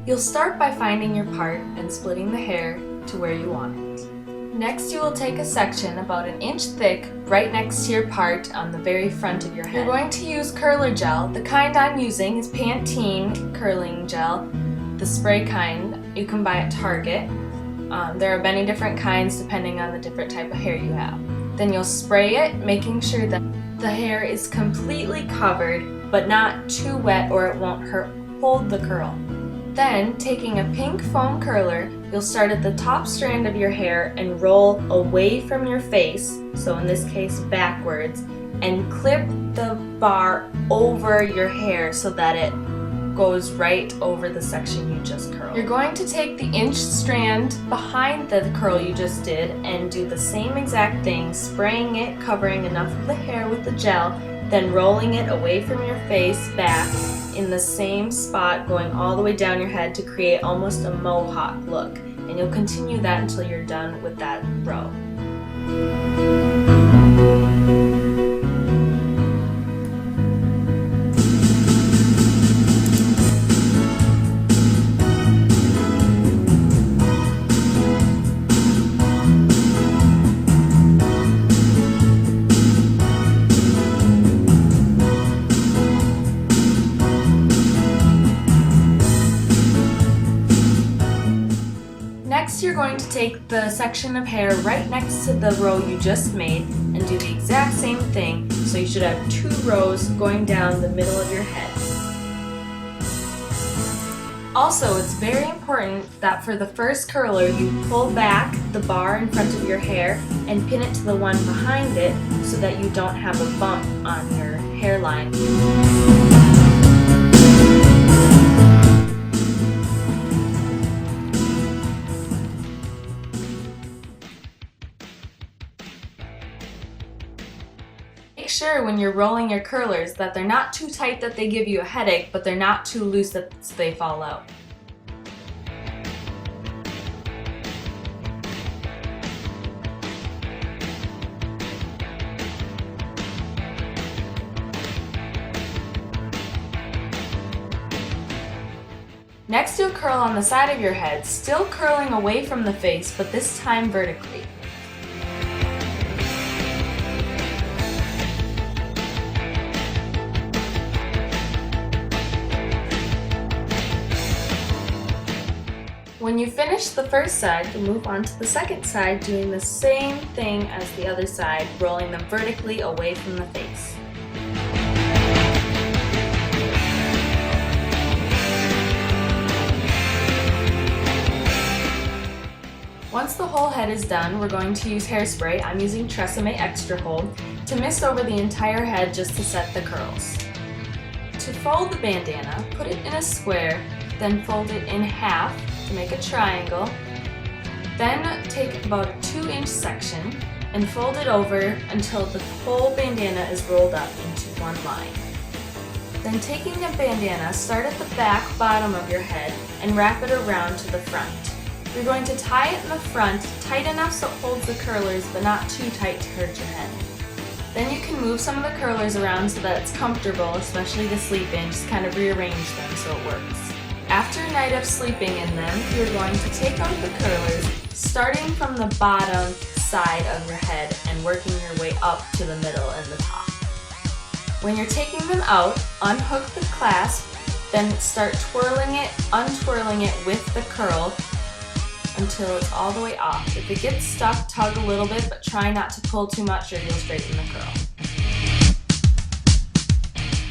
You'll start by finding your part and splitting the hair to where you want it. Next, you will take a section about an inch thick right next to your part on the very front of your head. You're going to use curler gel. The kind I'm using is Pantene curling gel, the spray kind. You can buy at Target. There are many different kinds depending on the different type of hair you have. Then you'll spray it, making sure that the hair is completely covered but not too wet or it won't hold the curl. Then, taking a pink foam curler, you'll start at the top strand of your hair and roll away from your face, so in this case backwards, and clip the bar over your hair so that it goes right over the section you just curled. You're going to take the inch strand behind the curl you just did and do the same exact thing, spraying it, covering enough of the hair with the gel, then rolling it away from your face back in the same spot, going all the way down your head to create almost a mohawk look. And you'll continue that until you're done with that row. Next, you're going to take the section of hair right next to the row you just made and do the exact same thing, so you should have 2 rows going down the middle of your head. Also, it's very important that for the first curler you pull back the bar in front of your hair and pin it to the one behind it so that you don't have a bump on your hairline. Make sure when you're rolling your curlers that they're not too tight that they give you a headache, but they're not too loose that they fall out. Next, you'll curl on the side of your head, still curling away from the face, but this time vertically. When you finish the first side, you'll move on to the second side, doing the same thing as the other side, rolling them vertically away from the face. Once the whole head is done, we're going to use hairspray. I'm using Tresemme Extra Hold to mist over the entire head just to set the curls. To fold the bandana, put it in a square, then fold it in half to make a triangle. Then take about a 2-inch section and fold it over until the whole bandana is rolled up into one line. Then taking the bandana, start at the back bottom of your head and wrap it around to the front. You're going to tie it in the front, tight enough so it holds the curlers but not too tight to hurt your head. Then you can move some of the curlers around so that it's comfortable, especially to sleep in, just kind of rearrange them so it works. After a night of sleeping in them, you're going to take out the curlers, starting from the bottom side of your head and working your way up to the middle and the top. When you're taking them out, unhook the clasp, then start twirling it, untwirling it with the curl until it's all the way off. If it gets stuck, tug a little bit, but try not to pull too much or you'll straighten the curl.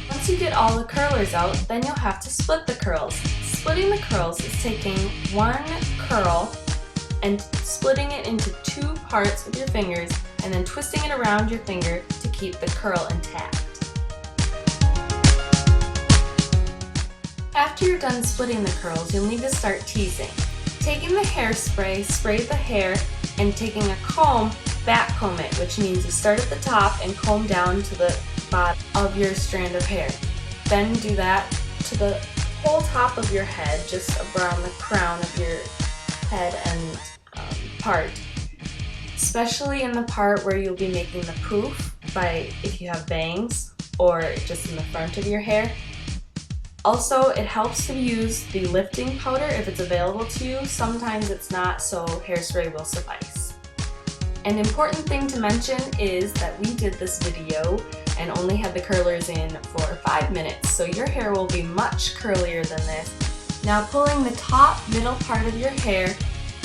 Once you get all the curlers out, then you'll have to split the curls. Splitting the curls is taking one curl and splitting it into 2 parts with your fingers and then twisting it around your finger to keep the curl intact. After you're done splitting the curls, you'll need to start teasing. Taking the hairspray, spray the hair, and taking a comb, back comb it, which means you start at the top and comb down to the bottom of your strand of hair. Then do that to the whole top of your head, just around the crown of your head and part. Especially in the part where you'll be making the poof, if you have bangs, or just in the front of your hair. Also, it helps to use the lifting powder if it's available to you. Sometimes it's not, so hairspray will suffice. An important thing to mention is that we did this video and only had the curlers in for 5 minutes, so your hair will be much curlier than this. Now, pulling the top middle part of your hair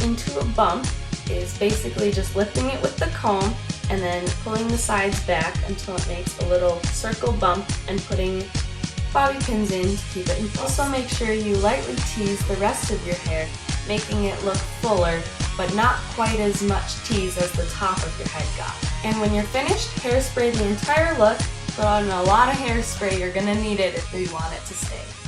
into a bump is basically just lifting it with the comb and then pulling the sides back until it makes a little circle bump and putting bobby pins in to keep it in place. Also, make sure you lightly tease the rest of your hair, making it look fuller, but not quite as much tease as the top of your head got. And when you're finished, hairspray the entire look. Put on a lot of hairspray, you're gonna need it if we want it to stay.